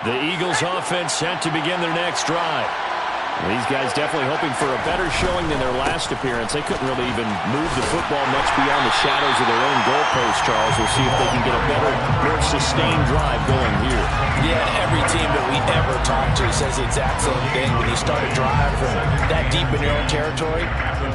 The Eagles offense set to begin their next drive. These guys definitely hoping for a better showing than their last appearance. They couldn't really even move the football much beyond the shadows of their own goalpost, Charles. We'll see if they can get a better, more sustained drive going here. Yeah, every team that we ever talk to says the exact same thing. When you start a drive from that deep in your own territory,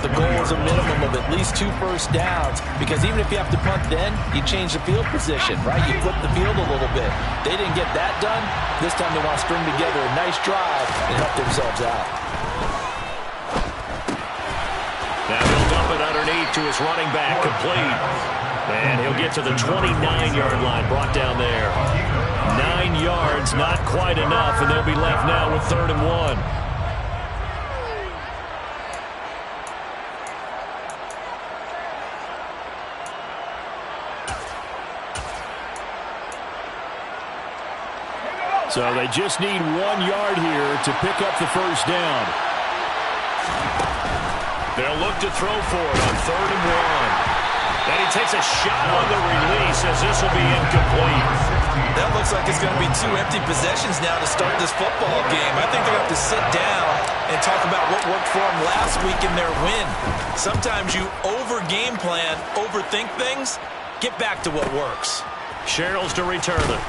the goal is a minimum of at least 2 first downs, because even if you have to punt then, you change the field position, right? You flip the field a little bit. They didn't get that done. This time they want to string together a nice drive and help themselves out. Now he'll dump it underneath to his running back, complete. And he'll get to the 29-yard line, brought down there. 9 yards, not quite enough, and they'll be left now with 3rd and 1. So they just need 1 yard here to pick up the first down. They'll look to throw for it on 3rd and 1. And he takes a shot on the release as this will be incomplete. That looks like it's going to be 2 empty possessions now to start this football game. I think they're going to have to sit down and talk about what worked for them last week in their win. Sometimes you over-game plan, overthink things. Get back to what works. Sherrills to return it.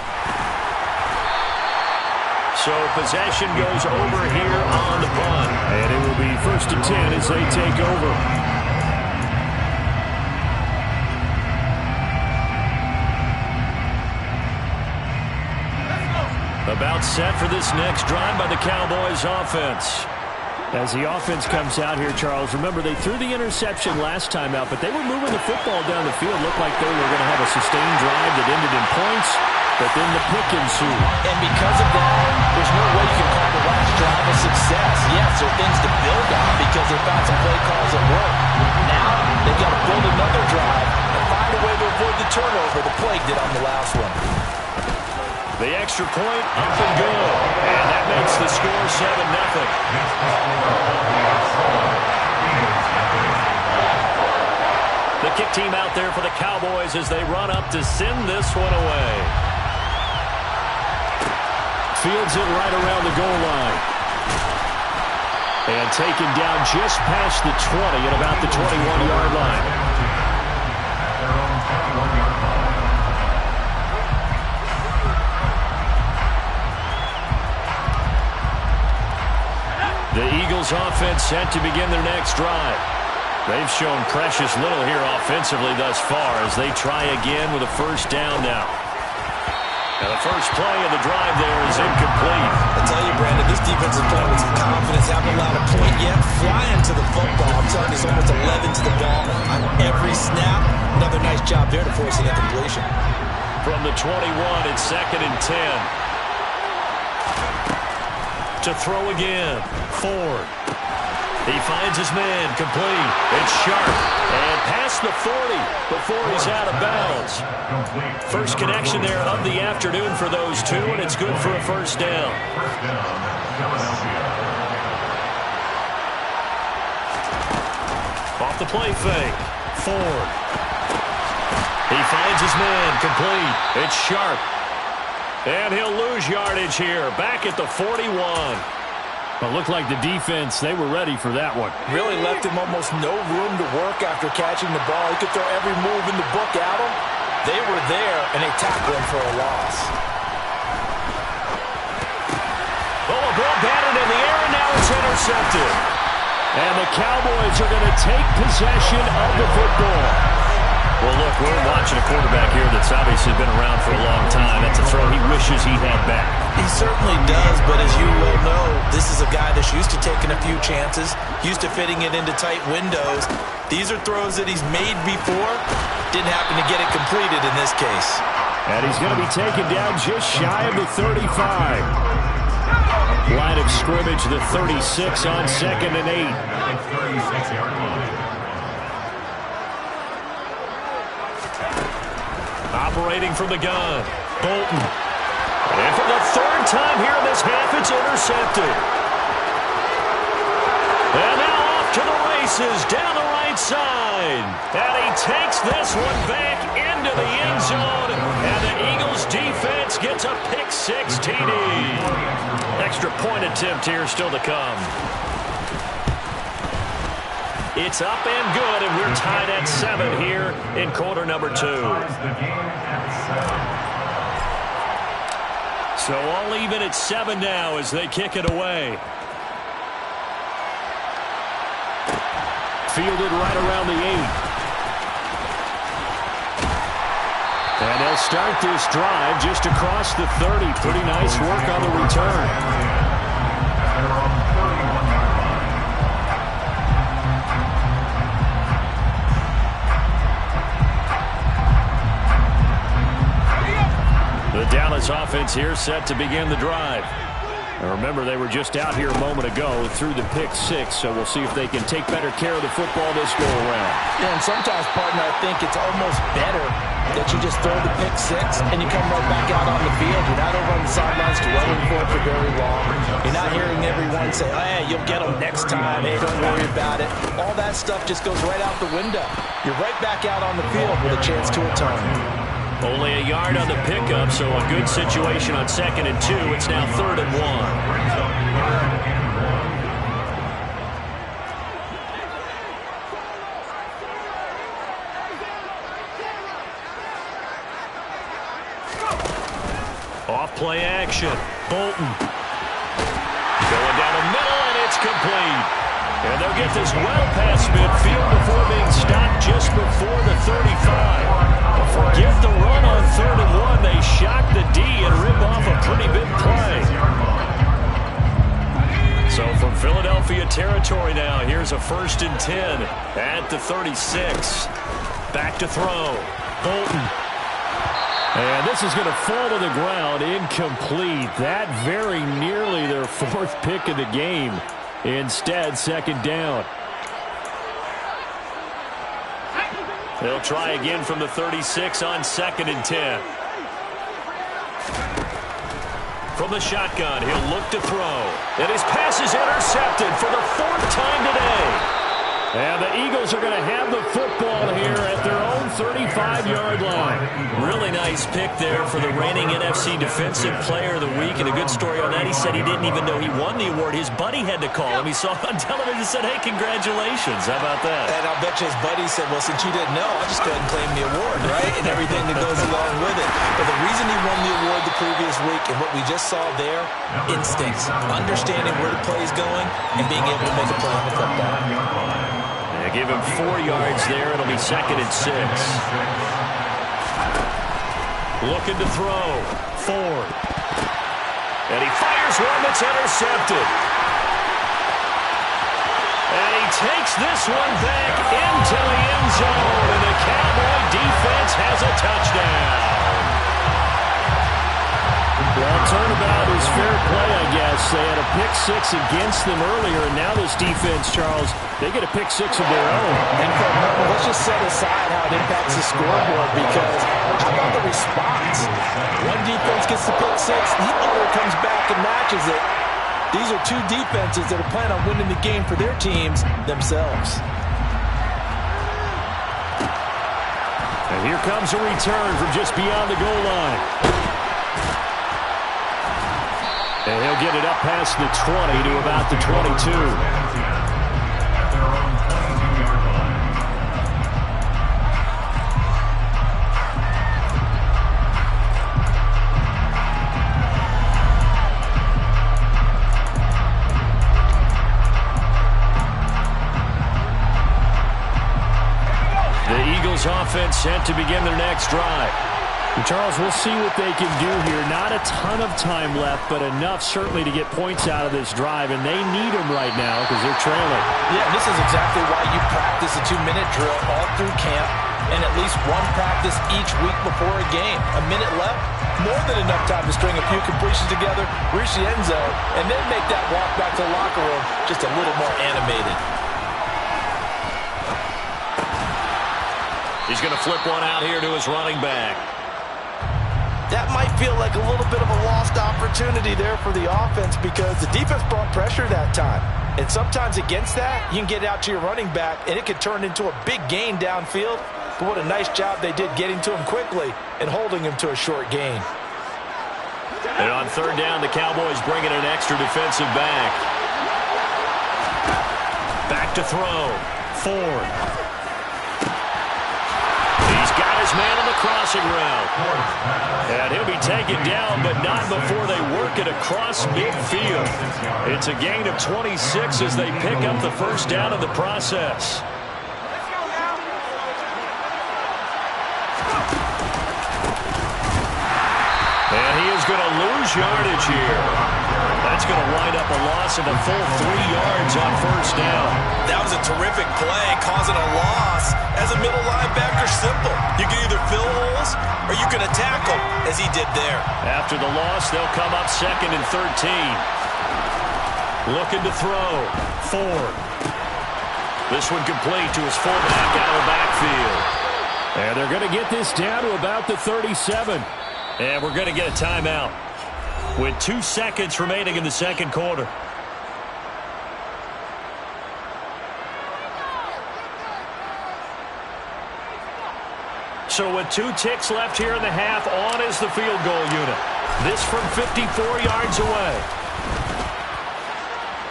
So possession goes over here on the punt. And it will be 1st and 10 as they take over. About set for this next drive by the Cowboys offense. As the offense comes out here, Charles, remember they threw the interception last time out, but they were moving the football down the field. Looked like they were going to have a sustained drive that ended in points, but then the pick ensued. And because of that, there's no way you can call the last drive a success. Yes, there are things to build on because they found some play calls that work. Now, they've got to build another drive and find a way to avoid the turnover the Plague did on the last one. The extra point up and good. And that makes the score 7-0. The kick team out there for the Cowboys as they run up to send this one away. Fields it right around the goal line. And taken down just past the 20 at about the 21-yard line. The Eagles offense set to begin their next drive. They've shown precious little here offensively thus far as they try again with a first down now. And the first play of the drive there is incomplete. I tell you, Brandon, this defense is playing with some confidence. Haven't allowed a point yet. Flying to the football. I'm telling you, it's almost 11 to the ball on every snap. Another nice job there to force an incompletion. From the 21, it's 2nd and 10. To throw again. Ford. He finds his man. Complete. It's Sharp. And past the 40 before he's out of bounds. First connection there of the afternoon for those two, and it's good for a first down. Off the play fake. Ford. He finds his man. Complete. It's Sharp. And he'll lose yardage here, back at the 41. Well, it looked like the defense, they were ready for that one. Really left him almost no room to work after catching the ball. He could throw every move in the book at him. They were there, and they tackled him for a loss. Oh, a ball batted in the air, and now it's intercepted. And the Cowboys are going to take possession of the football. Well, look, we're watching a quarterback here that's obviously been around for a long time. That's a throw he wishes he had back. He certainly does, but as you well know, this is a guy that's used to taking a few chances, used to fitting it into tight windows. These are throws that he's made before. Didn't happen to get it completed in this case. And he's going to be taken down just shy of the 35. Line of scrimmage, the 36 on 2nd and 8. Operating from the gun, Bolton. And for the 3rd time here in this half, it's intercepted. And now off to the races. races down the right side. And he takes this one back into the end zone. And the Eagles defense gets a pick-6 TD. Extra point attempt here still to come. It's up and good, and we're tied at 7 here in quarter number 2. So all even at 7 now as they kick it away. Fielded right around the 8. And they'll start this drive just across the 30. Pretty nice work on the return. The Dallas offense here set to begin the drive. And remember, they were just out here a moment ago through the pick-6, so we'll see if they can take better care of the football this go-around. Yeah, and sometimes, partner, I think it's almost better that you just throw the pick-6 and you come right back out on the field. You're not over on the sidelines dwelling for it for very long. You're not hearing everyone say, hey, you'll get them next time. Hey, don't worry about it. All that stuff just goes right out the window. You're right back out on the field with a chance to atone. Only a yard on the pickup, so a good situation on 2nd and 2. It's now 3rd and 1. Off play action. Bolton. Going down the middle, and it's complete. And they'll get this well past midfield before being stopped just before the 35. Forget the run on 3rd and 1. They shock the D and rip off a pretty big play. So from Philadelphia territory now, here's a 1st and 10 at the 36. Back to throw. Bolton. And this is going to fall to the ground, incomplete. That very nearly their 4th pick of the game. Instead, 2nd down. They'll try again from the 36 on 2nd and 10. From the shotgun, he'll look to throw. And his pass is intercepted for the 4th time today. And the Eagles are going to have the football here at their own 35-yard line. Really nice pick there for the reigning NFC Defensive Player of the Week. And a good story on that, he said he didn't even know he won the award. His buddy had to call him. He saw it on television and said, hey, congratulations. How about that? And I'll bet you his buddy said, well, since you didn't know, I'll just go ahead and claim the award, right? And everything that goes along with it. But the reason he won the award the previous week and what we just saw there, instincts, understanding where the play is going and being able to make a play on the football. They give him 4 yards there. It'll be 2nd and 6. Looking to throw. Ford. And he fires one that's intercepted. And he takes this one back into the end zone. And the Cowboy defense has a touchdown. Well, turnabout is fair play, I guess. They had a pick-6 against them earlier, and now this defense, Charles, they get a pick-6 of their own. And let's just set aside how it impacts the scoreboard, because how about the response? One defense gets the pick-6, the other comes back and matches it. These are 2 defenses that are planning on winning the game for their teams themselves. And here comes a return from just beyond the goal line. And he'll get it up past the 20 to about the 22. The Eagles offense set to begin their next drive. And Charles, we'll see what they can do here. Not a ton of time left, but enough certainly to get points out of this drive, and they need them right now because they're trailing. Yeah, this is exactly why you practice a 2-minute drill all through camp and at least one practice each week before a game. A minute left, more than enough time to string a few completions together, reach the end zone, and then make that walk back to the locker room just a little more animated. He's going to flip one out here to his running back. That might feel like a little bit of a lost opportunity there for the offense because the defense brought pressure that time. And sometimes against that, you can get out to your running back, and it could turn into a big gain downfield. But what a nice job they did getting to him quickly and holding him to a short gain. And on third down, the Cowboys bring in an extra defensive back. Back to throw. Ford. He's got his man on the crossing route. And he'll be taken down, but not before they work it across midfield. It's a gain of 26 as they pick up the first down in the process. And he is going to lose yardage here. That's going to wind up a loss of a full 3 yards on first down. That was a terrific play, causing a loss. As a middle linebacker, simple. You can either fill holes or you can attack them, as he did there. After the loss, they'll come up 2nd and 13. Looking to throw. Ford. This one complete to his fullback out of the backfield. And they're going to get this down to about the 37. And we're going to get a timeout with 2 seconds remaining in the second quarter. So with 2 ticks left here in the half, on is the field goal unit. This from 54 yards away.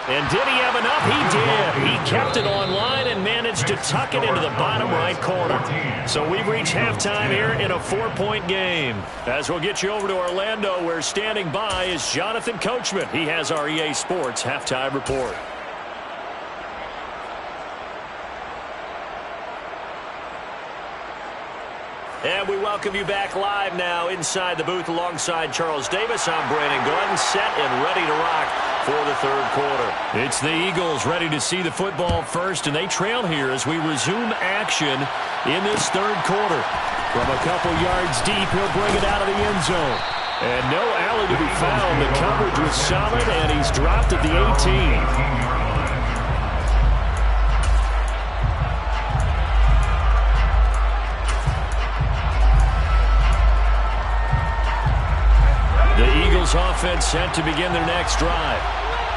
And did he have enough? He did. He kept it online and managed to tuck it into the bottom right corner. So we've reached halftime here in a 4-point game. As we'll get you over to Orlando, where standing by is Jonathan Coachman. He has our EA Sports halftime report. And we welcome you back live now inside the booth alongside Charles Davis. I'm Brandon Glenn, set and ready to rock for the third quarter. It's the Eagles ready to see the football first, and they trail here as we resume action in this third quarter. From a couple yards deep, he'll bring it out of the end zone. And no alley to be found. The coverage was solid, and he's dropped at the 18. Offense set to begin their next drive.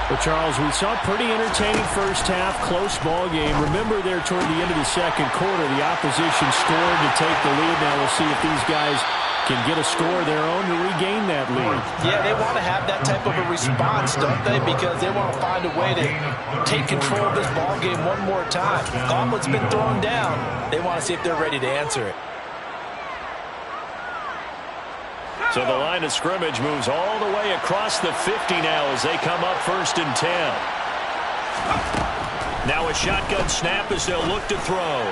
Well, Charles, we saw a pretty entertaining first half, close ball game. Remember there toward the end of the second quarter, the opposition scored to take the lead. Now we'll see if these guys can get a score of their own to regain that lead. Yeah, they want to have that type of a response, don't they? Because they want to find a way to take control of this ball game one more time. Gauntlet's been thrown down. They want to see if they're ready to answer it. So the line of scrimmage moves all the way across the 50 now as they come up 1st and 10. Now a shotgun snap as they'll look to throw.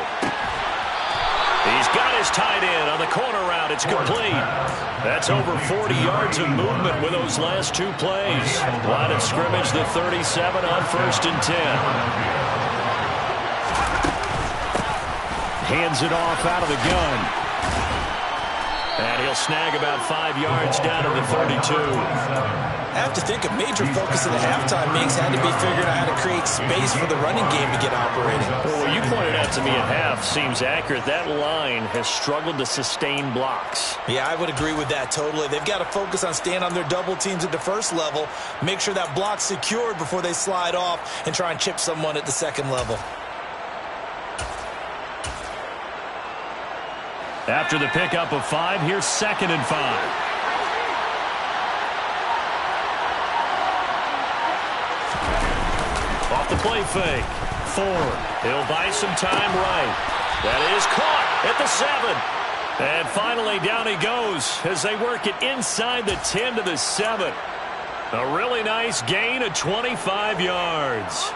He's got his tight end on the corner route. It's complete. That's over 40 yards of movement with those last 2 plays. Line of scrimmage, the 37 on 1st and 10. Hands it off out of the gun. And he'll snag about 5 yards down to the 32. I have to think a major focus of the halftime mix had to be figuring out how to create space for the running game to get operating. Well, what you pointed out to me at half seems accurate. That line has struggled to sustain blocks. Yeah, I would agree with that totally. They've got to focus on staying on their double teams at the first level, make sure that block's secured before they slide off and try and chip someone at the second level. After the pickup of 5, here's 2nd and 5. Off the play fake. Ford. He'll buy some time right. That is caught at the 7. And finally down he goes as they work it inside the 10 to the 7. A really nice gain of 25 yards.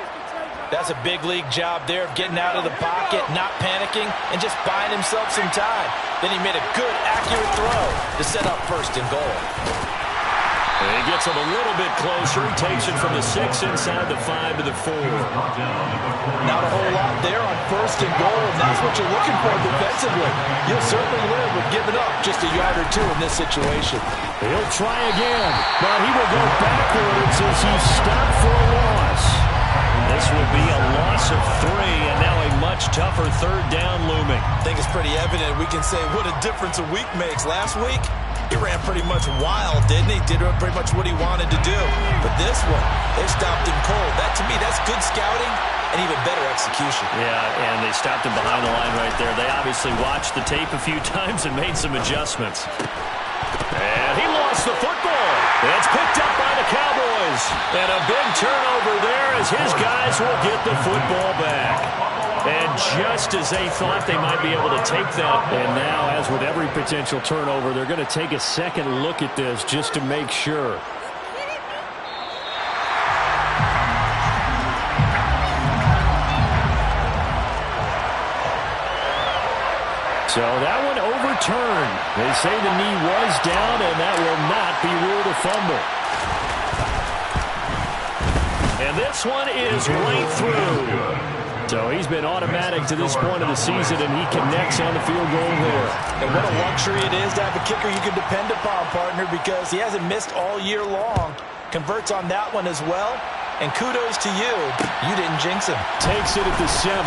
That's a big league job there of getting out of the pocket, not panicking, and just buying himself some time. Then he made a good, accurate throw to set up 1st and goal. And he gets him a little bit closer. He takes it from the 6 inside the 5 to the 4. Not a whole lot there on 1st and goal, and that's what you're looking for defensively. You'll certainly live with giving up just a yard or 2 in this situation. He'll try again, but he will go backwards as he's stopped for a loss. This will be a loss of 3, and now a much tougher third down looming. I think it's pretty evident. We can say what a difference a week makes. Last week, he ran pretty much wild, didn't he? Did pretty much what he wanted to do. But this one, they stopped him cold. That, to me, that's good scouting and even better execution. Yeah, and they stopped him behind the line right there. They obviously watched the tape a few times and made some adjustments. And he lost the football. It's picked up by the Cowboys. And a big turnover there as his guys will get the football back. And just as they thought they might be able to take that, and now, as with every potential turnover, they're going to take a second look at this just to make sure. So that one overturned. They say the knee was down, and that will not be ruled a fumble. And this one is right through. So he's been automatic to this point of the season, and he connects on the field goal there. And what a luxury it is to have a kicker you can depend upon, partner, because he hasn't missed all year long. Converts on that one as well. And kudos to you. You didn't jinx him. Takes it at the 7.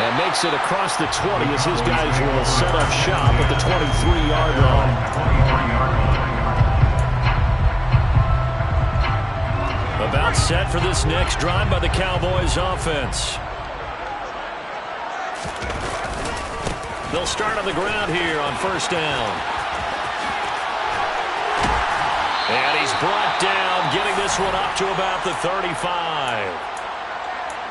And makes it across the 20 as his guys will set up shop at the 23-yard line. About set for this next drive by the Cowboys offense. They'll start on the ground here on first down. And he's brought down, getting this one up to about the 35.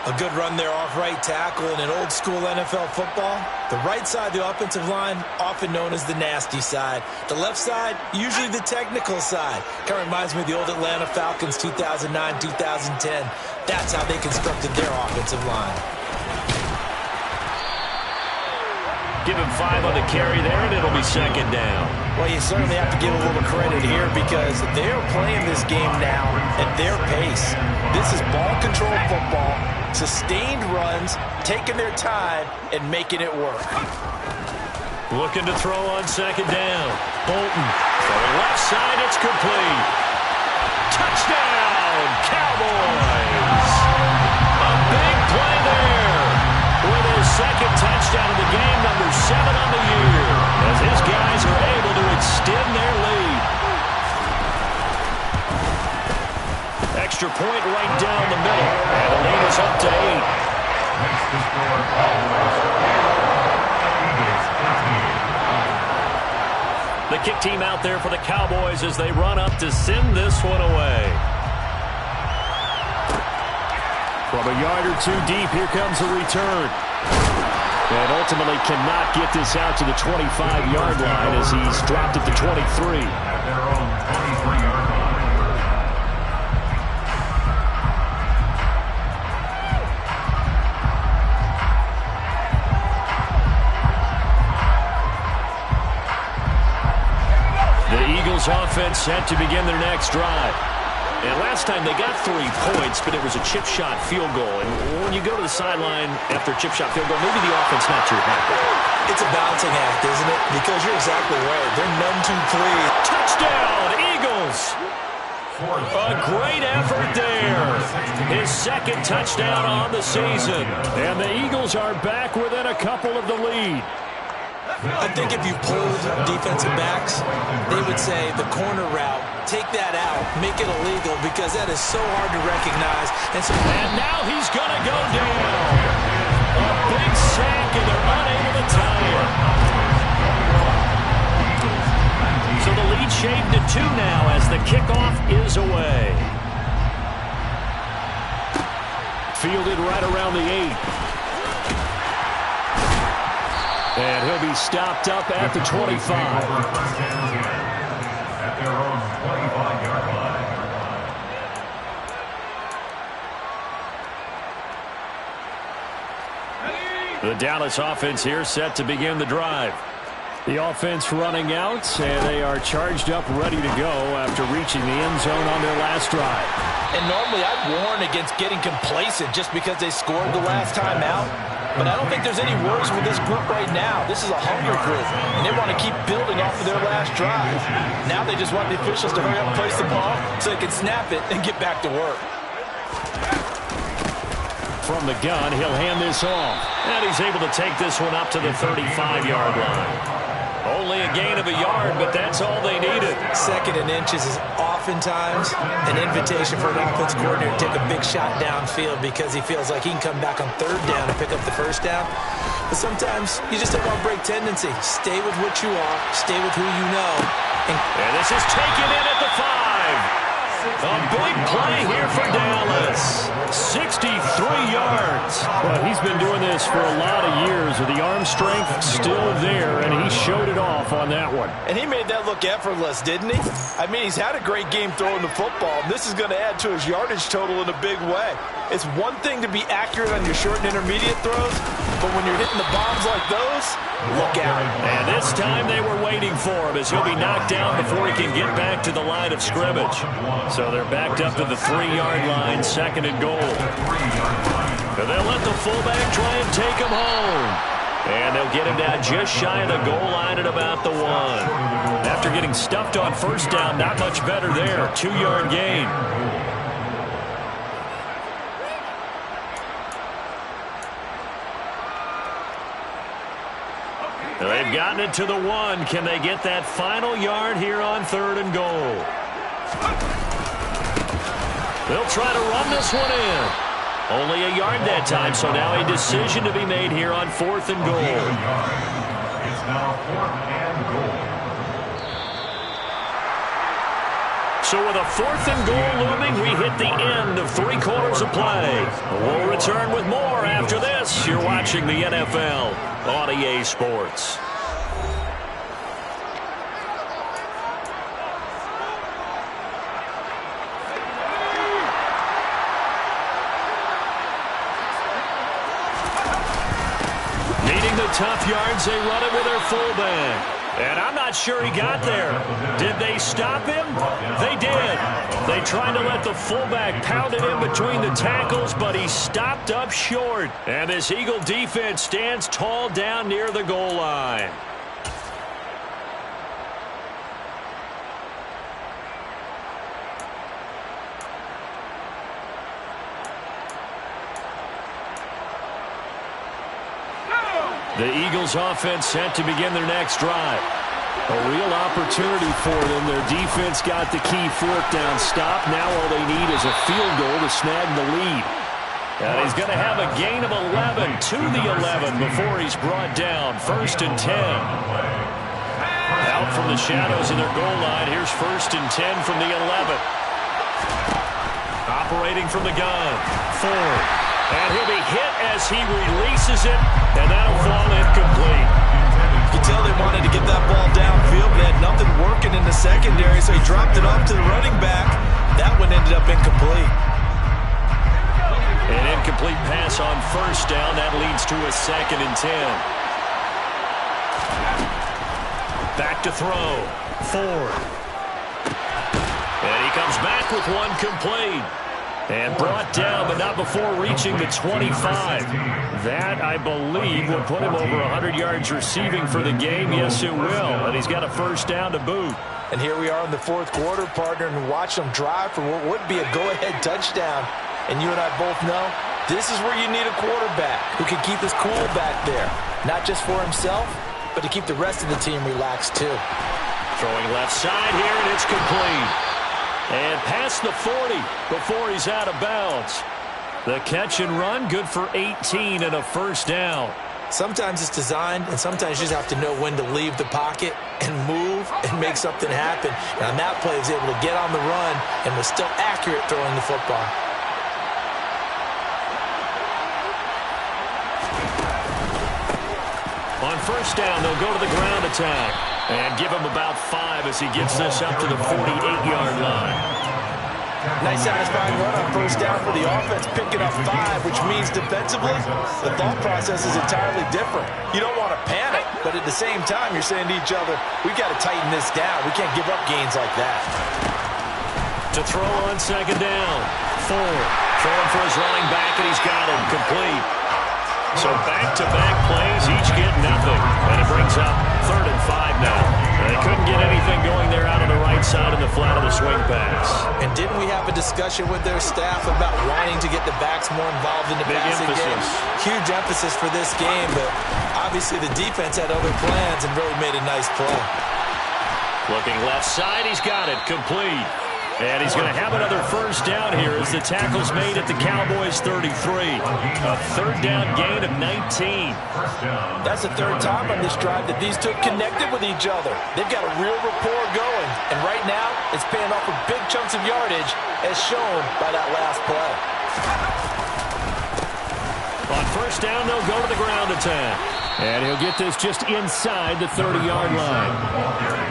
A good run there off right tackle in an old-school NFL football. The right side of the offensive line, often known as the nasty side. The left side, usually the technical side. Kind of reminds me of the old Atlanta Falcons 2009, 2010. That's how they constructed their offensive line. Give him 5 on the carry there, and it'll be second down. Well, you certainly have to give a little credit here because they're playing this game now at their pace. This is ball control football, sustained runs, taking their time, and making it work. Looking to throw on second down. Bolton. From the left side, it's complete. Touchdown, Cowboys! A big play there. With his second touchdown of the game, number 7 on the year, as his guys are able to extend their lead. Extra point right down the middle, and the lead is up to 8. The kick team out there for the Cowboys as they run up to send this one away. From a yard or 2 deep, here comes a return. And ultimately cannot get this out to the 25-yard line as he's dropped at the 23. The Eagles offense set to begin their next drive. And last time they got 3 points, but it was a chip shot field goal. And when you go to the sideline after a chip shot field goal, maybe the offense not too happy. It's a balancing act, isn't it? Because you're exactly right. They're none too pleased. Touchdown, Eagles! A great effort there. His second touchdown on the season. And the Eagles are back within a couple of the lead. I think if you pulled defensive backs, they would say the corner route, take that out, make it illegal, because that is so hard to recognize. And now he's going to go down. A big sack, and they're unable to tie him. So the lead shaved to 2 now as the kickoff is away. Fielded right around the 8. And he'll be stopped up at the 25. At their own 25-yard line. The Dallas offense here set to begin the drive. The offense running out, and they are charged up, ready to go after reaching the end zone on their last drive. And normally I'd warn against getting complacent just because they scored the last time out. But I don't think there's any worries with this group right now. This is a hungry group, and they want to keep building off of their last drive. Now they just want the officials to hurry up and place the ball so they can snap it and get back to work. From the gun, he'll hand this off. And he's able to take this one up to the 35-yard line. Only a gain of a yard, but that's all they needed. 2nd and inches is oftentimes an invitation for an offense coordinator to take a big shot downfield because he feels like he can come back on 3rd down and pick up the 1st down. But sometimes you just don't want to break tendency. Stay with what you are. Stay with who you know. And this is taken in at the 5. A big play here for Dallas. 63 yards. Well, he's been doing this for a lot of years with the arm strength still there, and he showed it off on that one. And he made that look effortless, didn't he? I mean, he's had a great game throwing the football. This is going to add to his yardage total in a big way. It's one thing to be accurate on your short and intermediate throws, but when you're hitting the bombs like those, look out. And this time they were waiting for him as he'll be knocked down before he can get back to the line of scrimmage. So they're backed up to the 3-yard line, 2nd and goal. And they'll let the fullback try and take him home. And they'll get him down just shy of the goal line at about the 1. After getting stuffed on 1st down, not much better there. 2-yard gain. They've gotten it to the 1. Can they get that final yard here on 3rd and goal? They'll try to run this one in. Only a yard that time, so now a decision to be made here on 4th and goal. It's now 4th and goal. So with a 4th and goal looming, we hit the end of 3 quarters of play. We'll return with more after this. You're watching the NFL on EA Sports. Needing the tough yards, they run it with their fullback. And I'm not sure he got there. Did they stop him? They did. They tried to let the fullback pound it in between the tackles, but he stopped up short. And this Eagle defense stands tall down near the goal line. The Eagles offense set to begin their next drive. A real opportunity for them. Their defense got the key 4th down stop. Now all they need is a field goal to snag the lead. And he's going to have a gain of 11 to the 11 before he's brought down. 1st and 10. Out from the shadows in their goal line. Here's 1st and 10 from the 11. Operating from the gun. Ford. And he'll be hit as he releases it, and that'll fall incomplete. You can tell they wanted to get that ball downfield. They had nothing working in the secondary, so he dropped it off to the running back. That one ended up incomplete. An incomplete pass on 1st down. That leads to a 2nd and 10. Back to throw. Ford. And he comes back with one complete. And brought down, but not before reaching the 25. That, I believe, will put him over 100 yards receiving for the game. Yes, it will. And he's got a 1st down to boot. And here we are in the 4th quarter, partner, and watch them drive for what would be a go-ahead touchdown. And you and I both know this is where you need a quarterback who can keep his cool back there. Not just for himself, but to keep the rest of the team relaxed, too. Throwing left side here, and it's complete. And past the 40 before he's out of bounds. The catch and run, good for 18 and a 1st down. Sometimes it's designed, and sometimes you just have to know when to leave the pocket and move and make something happen. And on that play, he was able to get on the run and was still accurate throwing the football. On 1st down, they'll go to the ground attack. And give him about 5 as he gets this up to the 48-yard line. Nice satisfying run on 1st down for the offense, picking up 5, which means defensively, the thought process is entirely different. You don't want to panic, but at the same time, you're saying to each other, we've got to tighten this down. We can't give up gains like that. To throw on 2nd down. Ford throwing for his running back, and he's got him complete. So back-to-back plays, each get nothing. And it brings up 3rd and 5 now. They couldn't get anything going there out on the right side in the flat of the swing pass. And didn't we have a discussion with their staff about wanting to get the backs more involved in the passing game? Huge emphasis for this game, but obviously the defense had other plans and really made a nice play. Looking left side, he's got it, complete. And he's going to have another first down here as the tackle's made at the Cowboys' 33. A 3rd down gain of 19. That's the 3rd time on this drive that these two connected with each other. They've got a real rapport going. And right now, it's paying off with big chunks of yardage, as shown by that last play. On first down, they'll go to the ground attack. And he'll get this just inside the 30-yard line.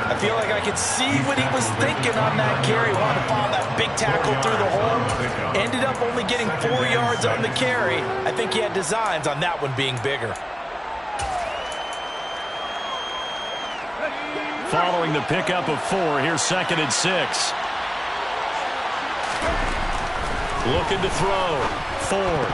I feel like I could see what he was thinking on that carry. Wanted to follow that big tackle through the hole. Ended up only getting 4 yards on the carry. I think he had designs on that one being bigger. Following the pickup of 4, here's 2nd and 6. Looking to throw. Ford.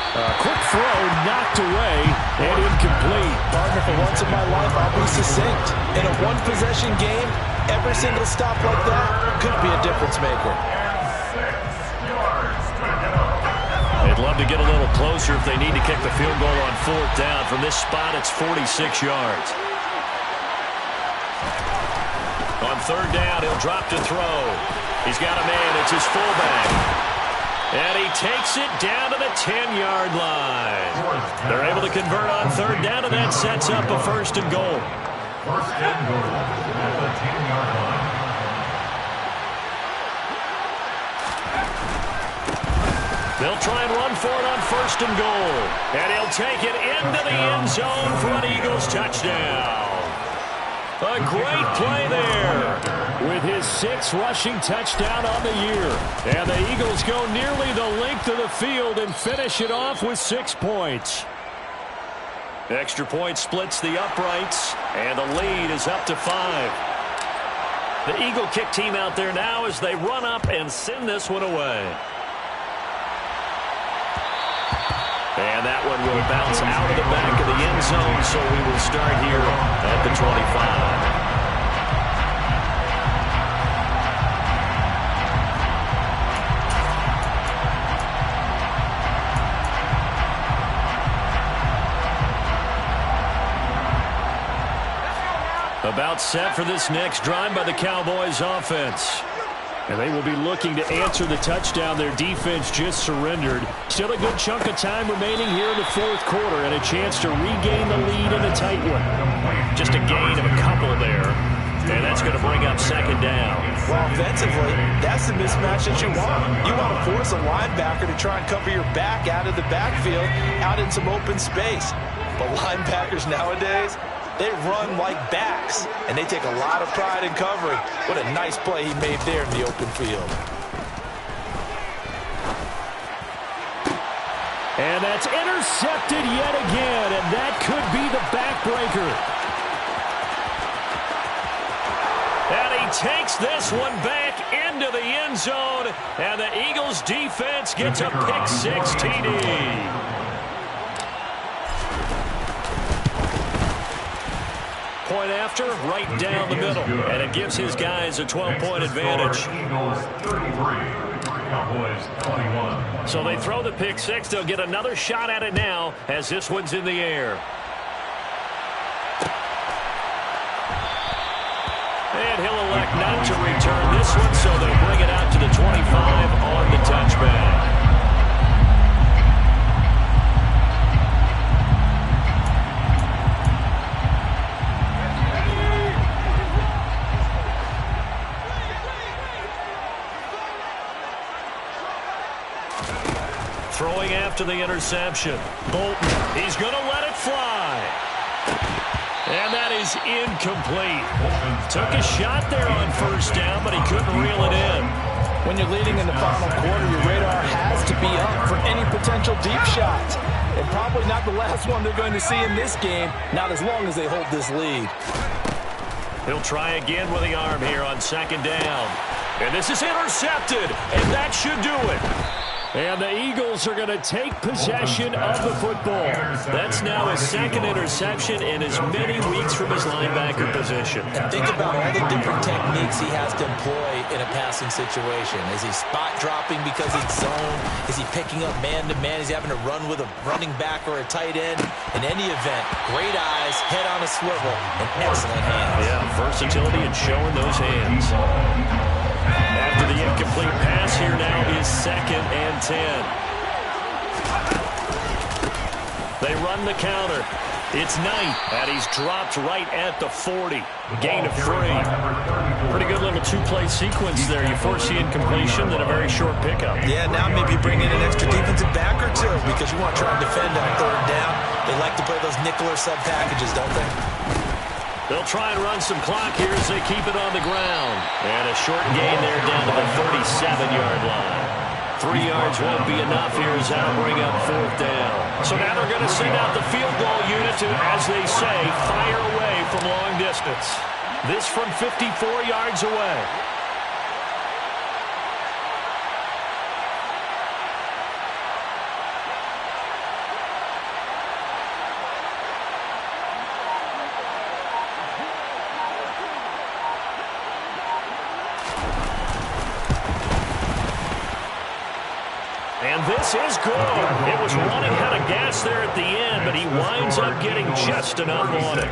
Quick throw, knocked away, and incomplete. Partner, for once in my life, I'll be succinct. In a one-possession game, every single stop like that could be a difference maker. They'd love to get a little closer if they need to kick the field goal on 4th down. From this spot, it's 46 yards. On 3rd down, he'll drop to throw. He's got a man. It's his fullback. And he takes it down to the 10-yard line. They're able to convert on 3rd down, and that sets up a 1st and goal. 1st and goal at the 10-yard line. They'll try and run for it on 1st and goal. And he'll take it into the end zone for an Eagles touchdown. A great play there with his 6th rushing touchdown on the year. And the Eagles go nearly the length of the field and finish it off with 6 points. Extra point splits the uprights, and the lead is up to 5. The Eagle kick team out there now as they run up and send this one away. And that one will bounce out of the back of the end zone, so we will start here at the 25. About set for this next drive by the Cowboys offense. And they will be looking to answer the touchdown their defense just surrendered. Still a good chunk of time remaining here in the 4th quarter and a chance to regain the lead in a tight one. Just a gain of a couple there. And that's going to bring up 2nd down. Well, offensively, that's the mismatch that you want. You want to force a linebacker to try and cover your back out of the backfield, out in some open space. But linebackers nowadays, they run like backs, and they take a lot of pride in covering. What a nice play he made there in the open field. And that's intercepted yet again, and that could be the backbreaker. And he takes this one back into the end zone, and the Eagles defense gets a pick-6 TD. Point after, right down the middle. And it gives his guys a 12-point advantage. Eagles 33, Cowboys 21. So they throw the pick-6. They'll get another shot at it now as this one's in the air. And he'll elect not to return this one, so they'll bring it out to the 25 on the touchback. Throwing after the interception. Bolton, he's going to let it fly. And that is incomplete. Took a shot there on 1st down, but he couldn't reel it in. When you're leading in the final quarter, your radar has to be up for any potential deep shots. And probably not the last one they're going to see in this game, not as long as they hold this lead. He'll try again with the arm here on 2nd down. And this is intercepted, and that should do it. And the Eagles are going to take possession of the football. That's now his second interception in as many weeks from his linebacker position. And think about all the different techniques he has to employ in a passing situation. Is he spot dropping because it's zone? Is he picking up man-to-man? Is he having to run with a running back or a tight end? In any event, great eyes, head on a swivel, and excellent hands. Yeah, versatility and showing those hands. After the incomplete pass, here now is 2nd and 10. They run the counter. It's Knight, and he's dropped right at the 40. Gain of 3. Pretty good little two-play sequence there. You force the incompletion, then a very short pickup. Yeah, now maybe bring in an extra defensive back or two because you want to try and defend on 3rd down. They like to play those nickel or sub packages, don't they? They'll try and run some clock here as they keep it on the ground. And a short gain there down to the 37-yard line. 3 yards won't be enough here as that'll bring up 4th down. So now they're going to send out the field goal unit to, as they say, fire away from long distance. This from 54 yards away. And this is good. It was running out of gas there at the end, but he winds up getting just enough on it.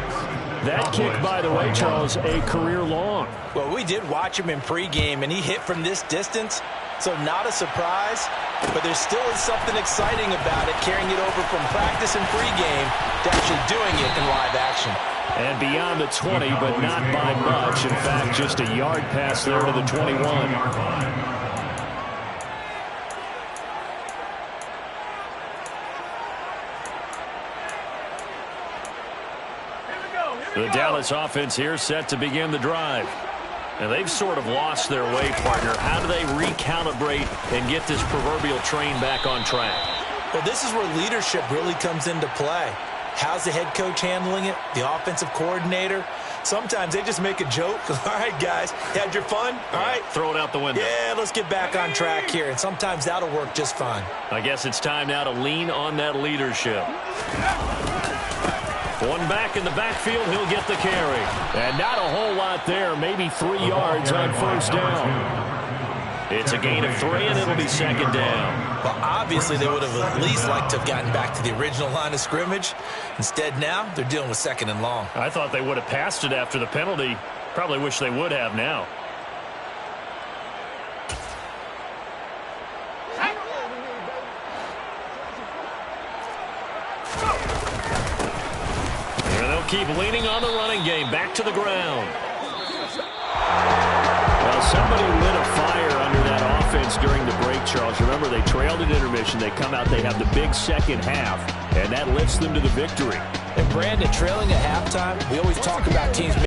That kick, by the way, Charles, a career long. Well, we did watch him in pregame, and he hit from this distance, so not a surprise. But there still is something exciting about it, carrying it over from practice and pregame to actually doing it in live action. And beyond the 20, but not by much. In fact, just a yard pass there to the 21. The Dallas offense here set to begin the drive. And they've sort of lost their way, partner. How do they recalibrate and get this proverbial train back on track? Well, this is where leadership really comes into play. How's the head coach handling it? The offensive coordinator? Sometimes they just make a joke. All right, guys, had your fun? All right. Throw it out the window. Yeah, let's get back on track here. And sometimes that'll work just fine. I guess it's time now to lean on that leadership. One back in the backfield, he'll get the carry. And not a whole lot there, maybe 3 yards on 1st down. It's a gain of 3, and it'll be 2nd down. Well, obviously they would have at least liked to have gotten back to the original line of scrimmage. Instead now, they're dealing with 2nd and long. I thought they would have passed it after the penalty. Probably wish they would have now. Keep leaning on the running game. Back to the ground. Well, somebody lit a fire under that offense during the break, Charles. Remember, they trailed at intermission. They come out, they have the big second half, and that lifts them to the victory. And Brandon, trailing at halftime, we always talk about teams